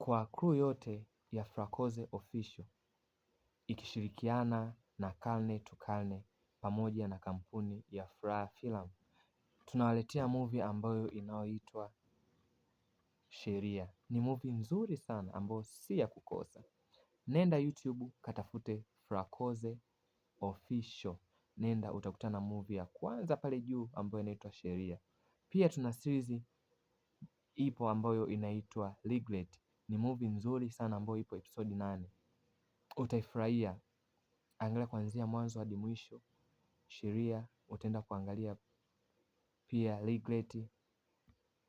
kwa crew yote ya Frakoze Official ikishirikiana na Karne to Karne pamoja na kampuni ya Furaha Film tunawaletea movie ambayo inayoitwa Sheria. Ni movie nzuri sana ambayo si ya kukosa. Nenda YouTube katafute Frakoze Official. Nenda utakutana movie ya kwanza pale juu ambayo inaitwa Sheria. Pia tuna series ipo ambayo inaitwa Regret. Ni movie nzuri sana ambayo ipo episode 8. Utaifurahia. Angalia kuanzia mwanzo hadi mwisho. Sheria utaenda kuangalia pia Regret.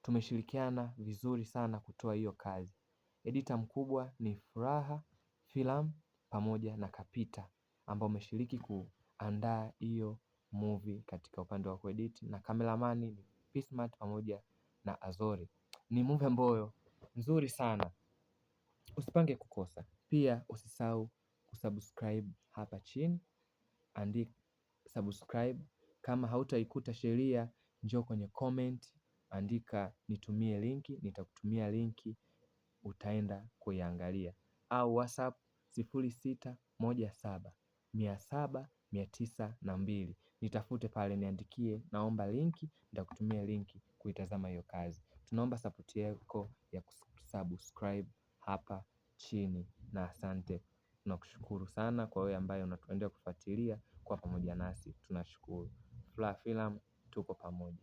Tumeshirikiana vizuri sana kutoa hiyo kazi. Editor mkubwa ni Furaha Film pamoja na Kapita ambao umeshiriki kuandaa hiyo movie katika upande wa kuedit, na kameramani ni Pismat pamoja na Azori. Ni movie ambayo nzuri sana, usipange kukosa. Pia usisahau kusubscribe hapa chini, andika subscribe. Kama hautaikuta Sheria, njoo kwenye comment, andika nitumie linki, nitakutumia linki, utaenda kuiangalia. Au WhatsApp 0617700902. Nitafute pale niandikie naomba linki, nitakutumia linki kuitazama hiyo kazi. Tunaomba support yako ya kusubscribe hapa chini, na asante. Tunakushukuru sana kwa wewe ambaye unatuendelea kufuatilia kwa pamoja nasi. Tunashukuru. Furaha Film tuko pamoja.